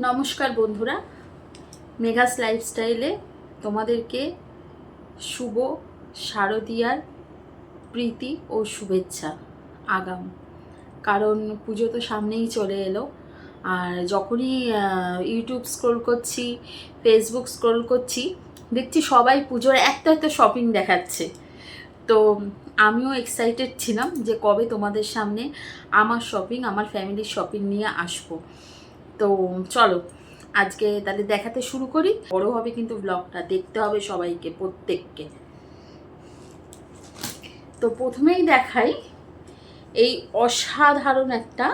নমস্কার বন্ধুরা, মেঘাস লাইফস্টাইলে তোমাদেরকে শুভ শারদীয়ার প্রীতি ও শুভেচ্ছা আগাম। কারণ পুজো তো সামনেই চলে এলো, আর যখনই ইউটিউব স্ক্রোল করছি, ফেসবুক স্ক্রোল করছি, দেখছি সবাই পুজোর একটা শপিং দেখাচ্ছে। তো আমিও এক্সাইটেড ছিলাম যে কবে তোমাদের সামনে আমার শপিং, আমার ফ্যামিলির শপিং নিয়ে আসবো। তো চলো আজকে তাহলে দেখাতে শুরু করি। বড় হবে কিন্তু ব্লগটা, দেখতে হবে সবাইকে, প্রত্যেককে। তো প্রথমেই দেখাই এই অসাধারণ একটা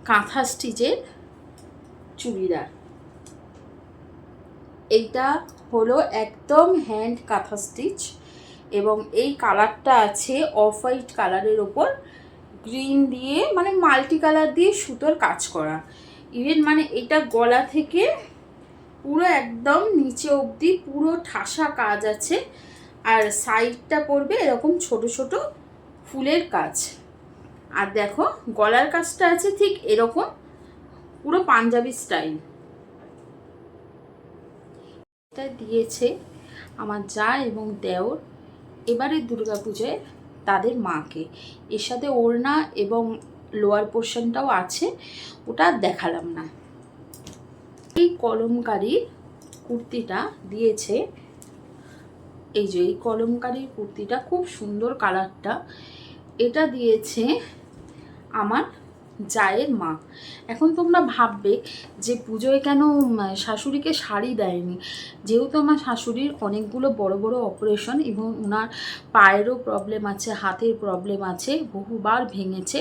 কাঁথা স্টিচের চুড়িদার। এইটা হলো একদম হ্যান্ড কাঁথা স্টিচ, এবং এই কালারটা আছে অফ হোয়াইট কালারের ওপর গ্রিন দিয়ে, মানে মাল্টি কালার দিয়ে সুতোর কাজ করা। ইভেন মানে এটা গলা থেকে পুরো একদম নিচে অবধি পুরো ঠাসা কাজ আছে, আর সাইডটা পড়বে এরকম ছোট ছোট ফুলের কাজ। আর দেখো গলার কাজটা আছে ঠিক এরকম, পুরো পাঞ্জাবি স্টাইল। এটা দিয়েছে আমার জা এবং দেওর এবারে দুর্গাপুজোয় তাদের মাকে। এর সাথে ওড়না এবং লোয়ার পোর্শনটাও আছে, ওটা দেখালাম না। এই কলমকারীর কুর্তিটা দিয়েছে, এই যে এই কলমকারীর কুর্তিটা খুব সুন্দর কালারটা, এটা দিয়েছে আমার জায়ের মা। এখন তোমরা ভাববে যে পুজোয় কেন শাশুড়িকে শাড়ি দেয়নি। যেহেতু আমার শাশুড়ির অনেকগুলো বড় বড় অপারেশন এবং ওনার পায়েরও প্রবলেম আছে, হাতের প্রবলেম আছে, বহুবার ভেঙেছে,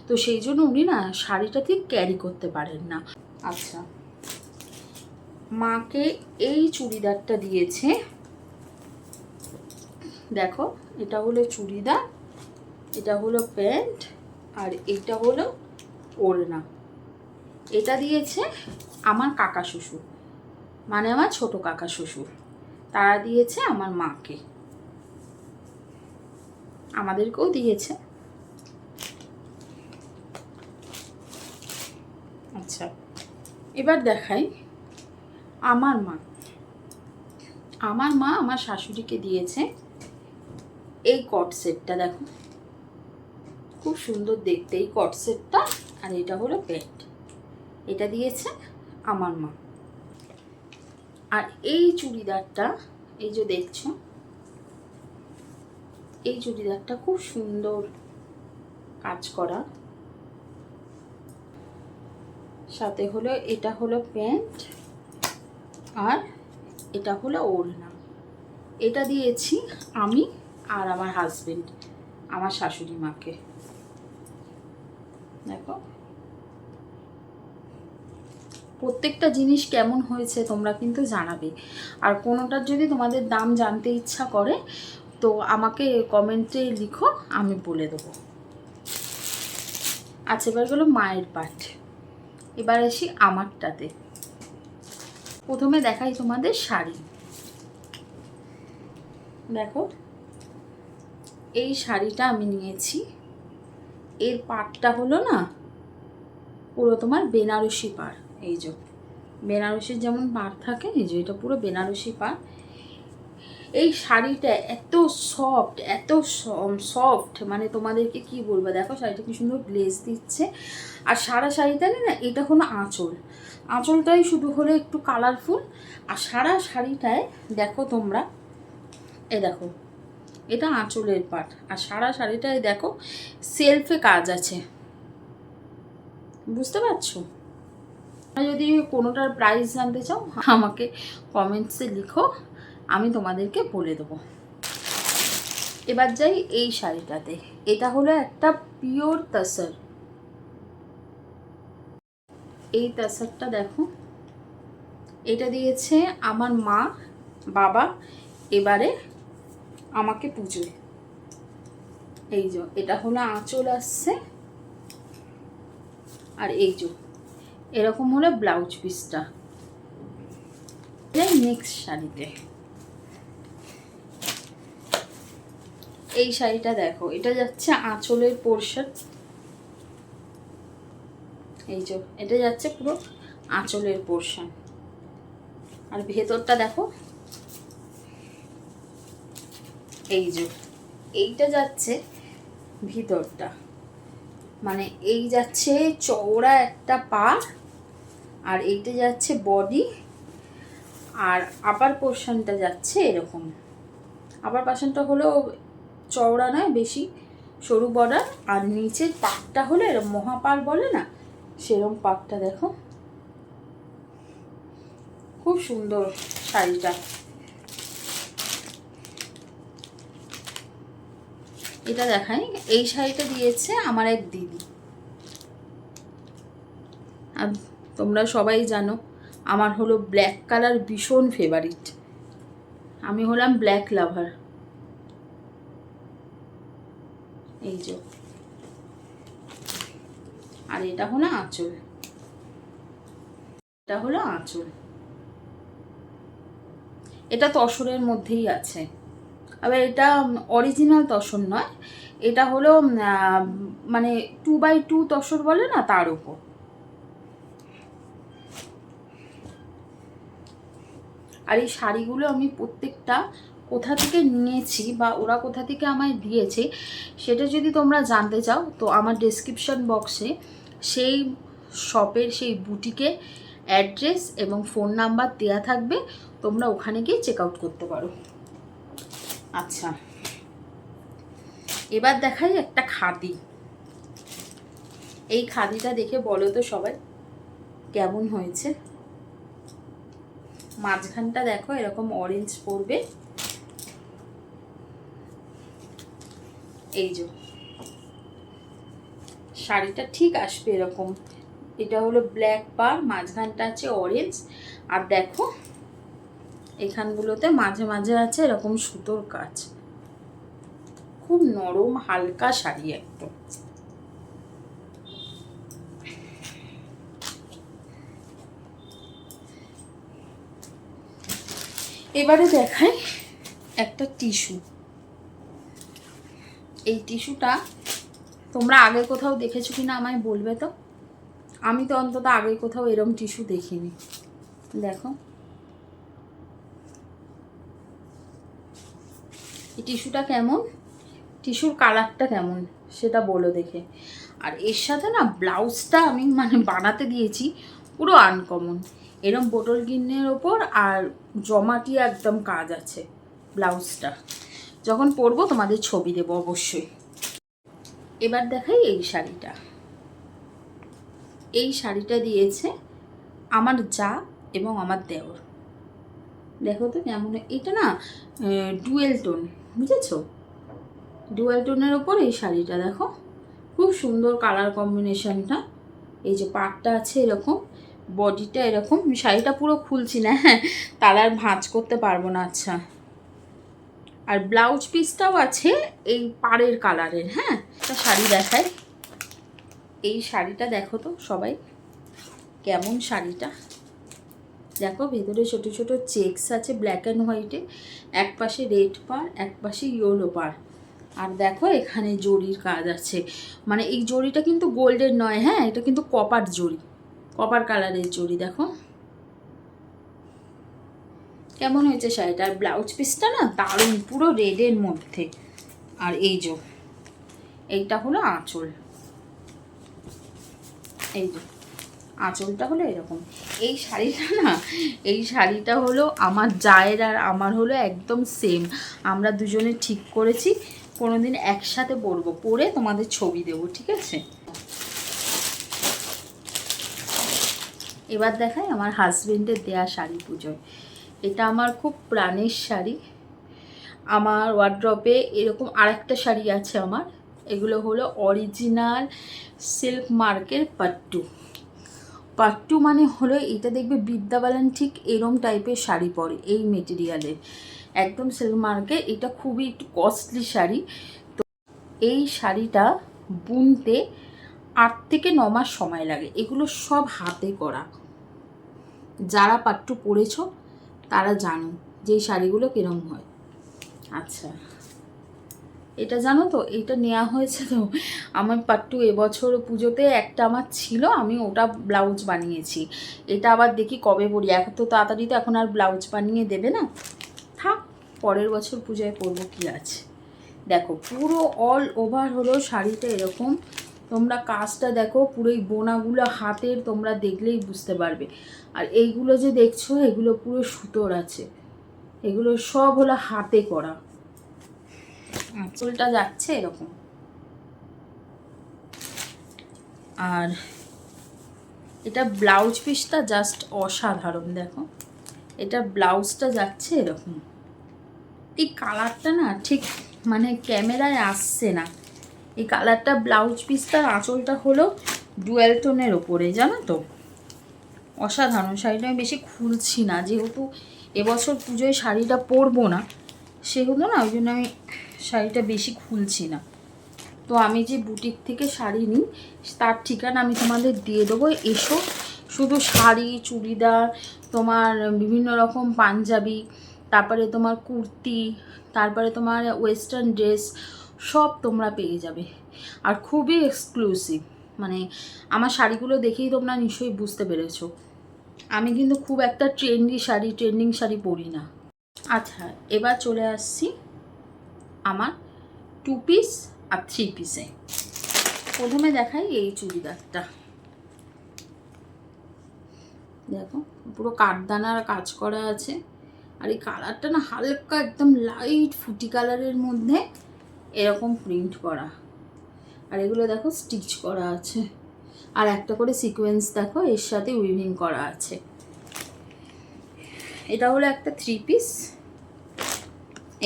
তো সেই জন্য উনি না শাড়িটা ঠিক ক্যারি করতে পারেন না। আচ্ছা, মাকে এই চুড়িদারটা দিয়েছে, দেখো এটা হলো চুড়িদার, এটা হলো প্যান্ট, আর এটা হলো ওড়না। এটা দিয়েছে আমার কাকা শ্বশুর, মানে আমার ছোট কাকা শ্বশুর, তারা দিয়েছে আমার মাকে, আমাদেরকেও দিয়েছে। আচ্ছা, এবার দেখাই আমার মা। আমার মা আমার শাশুড়িকে দিয়েছে এই কট সেটটা, দেখো খুব সুন্দর দেখতে এই কট সেটটা, আর এটা হলো প্যান্ট, এটা দিয়েছে আমার মা। আর এই চুড়িদারটা, এই যে দেখছো, এই চুড়িদারটা খুব সুন্দর কাজ করা, সাথে হলো এটা হলো প্যান্ট, আর এটা হলো ওড়না। এটা দিয়েছি আমি আর আমার হাজবেন্ড, আমার শাশুড়ি মাকে। দেখো প্রত্যেকটা জিনিস কেমন হয়েছে তোমরা কিন্তু জানাবে, আর কোনোটার যদি তোমাদের দাম জানতে ইচ্ছা করে তো আমাকে কমেন্টে লিখো, আমি বলে দেবো। আচ্ছা, এবার গেলো মায়ের পাঠ, এবার আসি আমারটাতে। প্রথমে দেখাই তোমাদের শাড়ি। দেখো এই শাড়িটা আমি নিয়েছি, এর পাড়টা হলো না পুরো তোমার বেনারসি পাড়। এই যে বেনারসির যেমন পাড় থাকে, এই যে এটা পুরো বেনারসি পাড়। এই শাড়িটা এত সফট, এত সফট, মানে তোমাদেরকে কি বলবো। দেখো শাড়িটা কি সুন্দর গ্লেজ দিচ্ছে, আর সারা শাড়িটা না এটা হলো আঁচল, আঁচলটাই শুধু হলো একটু কালারফুল, আর সারা শাড়িটায় দেখো তোমরা, দেখো এটা আঁচলের পাট, আর সারা শাড়িটায় দেখো সেলফে কাজ আছে, বুঝতে পারছো? যদি কোনোটার প্রাইস জানতে চাও আমাকে কমেন্টসে লিখো, আমি তোমাদেরকে বলে দেবো। এবার যাই এই শাড়িটাতে, এটা হলো একটা পিওর তাসার। এই তাসারটা দেখো, এটা দিয়েছে আমার মা বাবা এবারে আমাকে পুজোয়। এই যে এটা হলো আঁচল আসছে, আর এই যে এরকম হলো ব্লাউজ পিসটা। নেক্সট শাড়িতে এই শাড়িটা দেখো, এটা যাচ্ছে আঁচলের পোর্শন, এই যে এটা যাচ্ছে পুরো আঁচলের পোর্শন। আর ভেতরটা দেখো, এই যে এইটা যাচ্ছে ভিতরটা, মানে এই যাচ্ছে চওড়া একটা পাড়, আর এইটা যাচ্ছে বডি, আর আপার পোর্শনটা যাচ্ছে এরকম। আপার পোর্শনটা হলো চওড়া নয়, বেশি সরু বর্ডার, আর নিচের পাটটা হলো এরকম মহাপাড় বলে না, সেরকম পাটটা দেখো। খুব সুন্দর শাড়িটা। এটা দেখাই, এই শাড়িটা দিয়েছে আমার এক দিদি। আর তোমরা সবাই জানো আমার হলো ব্ল্যাক কালার ভীষণ ফেভারিট, আমি হলাম ব্ল্যাক লাভার। এই যে, আর এটা হলো আঁচল, এটা হলো আঁচল। এটা তসরের মধ্যেই আছে, আবার এটা অরিজিনাল তসর নয়, এটা হলো মানে 2x2 তসর বলে না, তার উপর। আর এই শাড়িগুলো আমি প্রত্যেকটা কোথা থেকে নিয়েছি বা ওরা কোথা থেকে আমায় দিয়েছে সেটা যদি তোমরা জানতে চাও, তো আমার ডেসক্রিপশন বক্সে সেই শপের, সেই বুটিকে অ্যাড্রেস এবং ফোন নাম্বার দেওয়া থাকবে, তোমরা ওখানে গিয়ে চেক আউট করতে পারো। আচ্ছা, এবার দেখাই একটা খাদি। এই খাদিটা দেখে বলো তো সবাই কেমন হয়েছে। মাঝখানটা দেখো এরকম অরেঞ্জ পড়বে, এই যে শাড়িটা ঠিক আসবে এরকম। এটা হলো ব্ল্যাক পার, মাঝখানটা আছে অরেঞ্জ, আর দেখো এখানগুলোতে মাঝে মাঝে আছে এরকম সুতোর কাজ। খুব নরম হালকা শাড়ি একদম। এবারে দেখাই একটা টিস্যু। এই টিস্যুটা তোমরা আগে কোথাও দেখেছো কিনা আমায় বলবে তো। আমি তো অন্তত আগে কোথাও এরম টিস্যু দেখিনি। দেখো এই টিস্যুটা কেমন, টিস্যুর কালারটা কেমন সেটা বলো দেখে। আর এর সাথে না ব্লাউজটা আমি মানে বানাতে দিয়েছি পুরো আনকমন, এরম বোটল গিন্নের ওপর আর জমাটি একদম কাজ আছে ব্লাউজটা। যখন পরবো তোমাদের ছবি দেবো অবশ্যই। এবার দেখাই এই শাড়িটা। এই শাড়িটা দিয়েছে আমার যা এবং আমার দেওর। দেখো তো কেমন, এটা না ডুয়েল টোন, বুঝেছো, ডুয়েল টোনের ওপর এই শাড়িটা দেখো, খুব সুন্দর কালার কম্বিনেশনটা। এই যে পাটটা আছে এরকম, বডিটা এরকম। শাড়িটা পুরো খুলছি না, হ্যাঁ তাহলে আর ভাঁজ করতে পারবো না। আচ্ছা, আর ব্লাউজ পিসটাও আছে এই পাড়ের কালারের। হ্যাঁ, একটা শাড়ি দেখাই, এই শাড়িটা দেখো তো সবাই কেমন শাড়িটা। দেখো ভেতরে ছোট ছোট চেকস আছে ব্ল্যাক অ্যান্ড হোয়াইটে, এক পাশে রেড পার, এক পাশে ইয়েলো পার, আর দেখো এখানে জরির কাজ আছে। মানে এই জরিটা কিন্তু গোল্ডের নয়, হ্যাঁ এটা কিন্তু কপার জরি, কপার কালারের জরি। দেখো কেমন হয়েছে শাড়িটা। আর ব্লাউজ পিসটা না দারুণ, পুরো রেডের মধ্যে। আর এই যে এইটা হলো আঁচল, এই যে আঁচলটা হলো এরকম। এই শাড়িটা না, এই শাড়িটা হলো আমার জায়ের আর আমার হলো একদম সেম। আমরা দুজনে ঠিক করেছি কোনোদিন একসাথে পরবো, পরে তোমাদের ছবি দেবো, ঠিক আছে। এবার দেখাই আমার হাজবেন্ডের দেয়া শাড়ি পুজোয়। এটা আমার খুব প্রাণের শাড়ি। আমার ওয়ার্ড্রপে এরকম আরেকটা শাড়ি আছে আমার, এগুলো হলো অরিজিনাল সিল্ক মার্কের পাট্টু। পাট্টু মানে হলো এটা দেখবে বিদ্যা বালান ঠিক এরম টাইপের শাড়ি পরে, এই মেটেরিয়ালের একদম সিল্ক মার্কে। এটা খুবই একটু কস্টলি শাড়ি। তো এই শাড়িটা বুনতে 8 থেকে 9 মাস সময় লাগে। এগুলো সব হাতে করা, যারা পাট্টু পরেছো তারা জানো যে এই শাড়িগুলো কীরকম হয়। আচ্ছা, এটা জানো তো, এটা নেওয়া হয়েছে তো আমার পাট্টু এবছর পুজোতে একটা আমার ছিল, আমি ওটা ব্লাউজ বানিয়েছি। এটা আবার দেখি কবে পরি, এখন তো তাড়াতাড়ি তো এখন আর ব্লাউজ বানিয়ে দেবে না, থাক পরের বছর পূজায় পরবো, কি আছে। দেখো পুরো অল ওভার হলো শাড়িটা এরকম, তোমরা কাজটা দেখো পুরো এই বোনাগুলো হাতের, তোমরা দেখলেই বুঝতে পারবে। আর এইগুলো যে দেখছো এগুলো পুরো সুতোর আছে, এগুলো সব হলো হাতে করা। আঁচলটা যাচ্ছে এরকম, আর এটা ব্লাউজ পিসটা জাস্ট অসাধারণ। দেখো এটা ব্লাউজটা যাচ্ছে এরকম। এই কালারটা না ঠিক মানে ক্যামেরায় আসছে না এই কালারটা। ব্লাউজ পিসটার আঁচলটা হলো ডুয়েল টোনের ওপরে, জানো তো, অসাধারণ। শাড়িটা আমি বেশি খুলছি না, যেহেতু এবছর পুজোয় শাড়িটা পরবো না সেহেতু না, ওই জন্য আমি শাড়িটা বেশি খুলছি না। তো আমি যে বুটিক থেকে শাড়ি নিই তার ঠিকানা আমি তোমাদের দিয়ে দেবো, এসো। শুধু শাড়ি, চুড়িদার, তোমার বিভিন্ন রকম পাঞ্জাবি, তারপরে তোমার কুর্তি, তারপরে তোমার ওয়েস্টার্ন ড্রেস, সব তোমরা পেয়ে যাবে। আর খুবই এক্সক্লুসিভ, মানে আমার শাড়িগুলো দেখেই তোমরা নিশ্চয়ই বুঝতে পেরেছো আমি কিন্তু খুব একটা ট্রেন্ডিং শাড়ি পরি না। আচ্ছা, এবার চলে আসছি আমার 2 পিস আর 3 পিসে। প্রথমে দেখাই এই চুড়িদারটা, দেখো পুরো কাঠদানার কাজ করা আছে। আর এই কালারটা না হালকা একদম লাইট ফুটি কালারের মধ্যে এরকম প্রিন্ট করা, আর এগুলো দেখো স্টিচ করা আছে, আর একটা করে সিকোয়েন্স দেখো এর সাথে উইভিং করা আছে। এটা হলো একটা 3 পিস।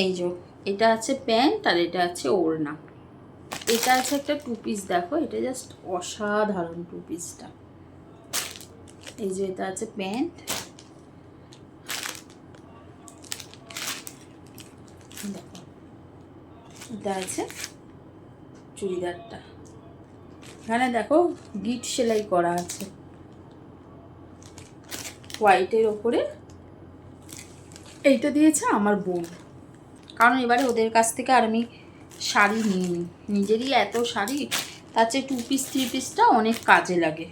এই যে এটা আছে প্যান্ট, আর এটা আছে ওড়না। এটা আছে একটা 2 পিস, দেখো এটা জাস্ট অসাধারণ 2 পিসটা। এই যে এটা আছে প্যান্ট, দেখো এটা আছে চুড়িদারটা। এখানে দেখো গিট সেলাই করা আছে হোয়াইটের ওপরে। এইটা দিয়েছে আমার বোন, কারণ এবারে ওদের কাছ থেকে আর আমি শাড়ি নিইনি, নিজেরই এত শাড়ি, তার চেয়ে 2 পিস 3 পিসটা অনেক কাজে লাগে।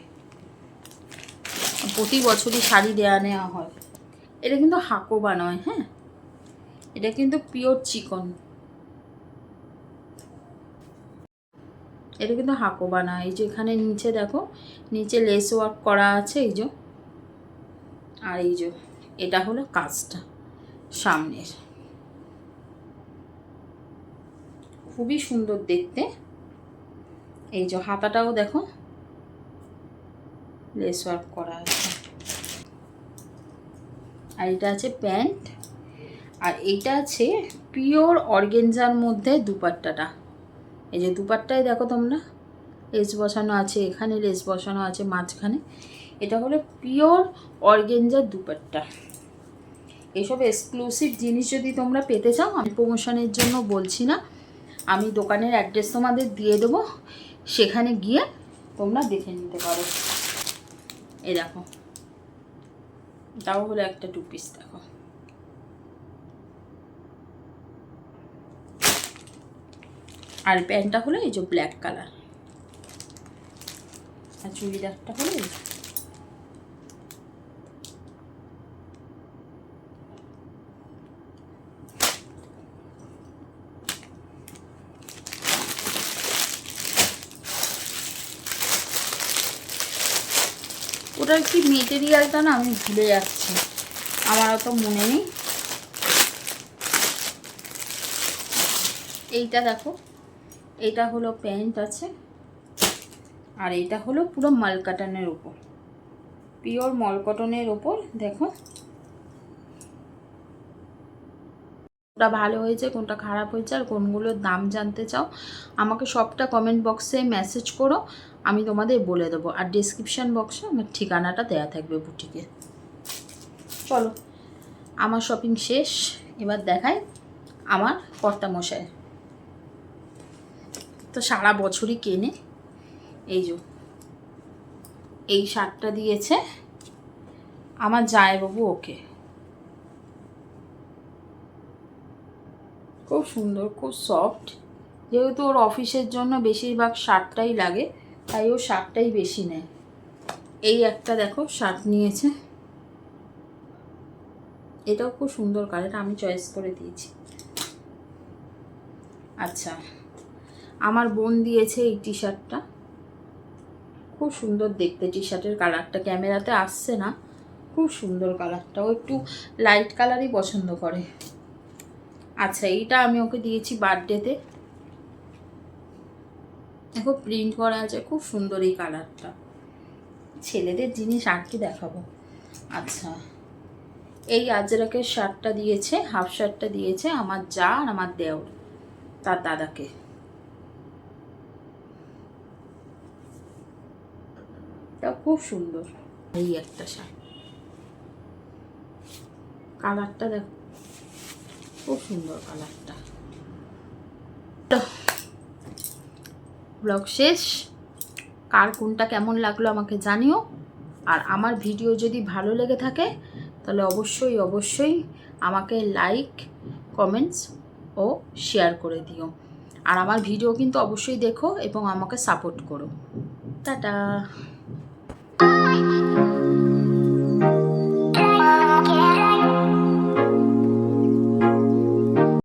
প্রতি বছরই শাড়ি দেয়া নেওয়া হয়। এটা কিন্তু হাকোবা নয়, হ্যাঁ, এটা কিন্তু পিওর চিকন, এটা কিন্তু হাকোবা না। এই যে এখানে নিচে দেখো, নিচে লেস ওয়ার্ক করা আছে, এই যে, আর এই যে এটা হলো কাজটা সামনের, খুবই সুন্দর দেখতে। এই যে হাতাটাও দেখো লেস ওয়ার্ক করা আছে, আর এটা আছে প্যান্ট, আর এইটা আছে পিওর অর্গেনজার মধ্যে দুপাট্টাটা। এই যে দুপাট্টায় দেখো তোমরা লেস বসানো আছে, এখানে লেস বসানো আছে মাঝখানে। এটা হলো পিওর অর্গেনজার দুপাট্টা। এইসব এক্সক্লুসিভ জিনিস যদি তোমরা পেতে চাও, আমি প্রমোশনের জন্য বলছি না, আমি দোকানের অ্যাড্রেস তোমাদের দিয়ে দেবো, সেখানে গিয়ে তোমরা দেখে নিতে পারো। এই দেখো এটাও হলো একটা 2 পিস, দেখো আর প্যান্টটা হলো এই যে ব্ল্যাক কালার, আর চুড়িদারটা হলো এই। ওটার কি মেটেরিয়ালটা না আমি ভুলে যাচ্ছি, আমার অত মনে নেই। এইটা দেখো, এইটা হলো প্যান্ট আছে, আর এইটা হলো পুরো মালকটনের ওপর, পিওর মলকটনের ওপর। দেখো কোনটা ভালো হয়েছে, কোনটা খারাপ হয়েছে, আর কোনগুলোর দাম জানতে চাও আমাকে সবটা কমেন্ট বক্সে মেসেজ করো, আমি তোমাদের বলে দেবো। আর ডেসক্রিপশান বক্সে আমার ঠিকানাটা দেয়া থাকবে বুটিকে। চলো আমার শপিং শেষ, এবার দেখাই আমার কর্তামশাই। তো সারা বছরই কেনে। এই যে এই শার্টটা দিয়েছে আমার জামাইবাবু ওকে, খুব সুন্দর, খুব সফট, যেহেতু ওর অফিসের জন্য বেশিরভাগ শার্টটাই লাগে, তাই ও শার্টটাই বেশি নেয়। এই একটা দেখো শার্ট নিয়েছে, এটাও খুব সুন্দর কালার, আমি চয়েস করে দিয়েছি। আচ্ছা, আমার বোন দিয়েছে এই টি শার্টটা, খুব সুন্দর দেখতে। টি শার্টের কালারটা ক্যামেরাতে আসছে না, খুব সুন্দর কালারটা, ও একটু লাইট কালারই পছন্দ করে। আচ্ছা, এইটা আমি ওকে দিয়েছি বার্থডেতে, দেখো প্রিন্ট করা আছে, খুব সুন্দর এই কালারটা। ছেলেদের জিনিস আর কি দেখাবো। আচ্ছা, এই আজরাকের শার্টটা দিয়েছে, হাফ শার্টটা দিয়েছে আমার যা আর আমার দেওর তার দাদাকে। এটা খুব সুন্দর। এই একটা শার্ট, কালারটা দেখো খুব সুন্দর কালারটা। ব্লগ শেষ, কার কোনটা কেমন লাগলো আমাকে জানিও। আর আমার ভিডিও যদি ভালো লেগে থাকে তাহলে অবশ্যই অবশ্যই আমাকে লাইক, কমেন্টস ও শেয়ার করে দিও। আর আমার ভিডিও কিন্তু অবশ্যই দেখো এবং আমাকে সাপোর্ট করো। টাটা।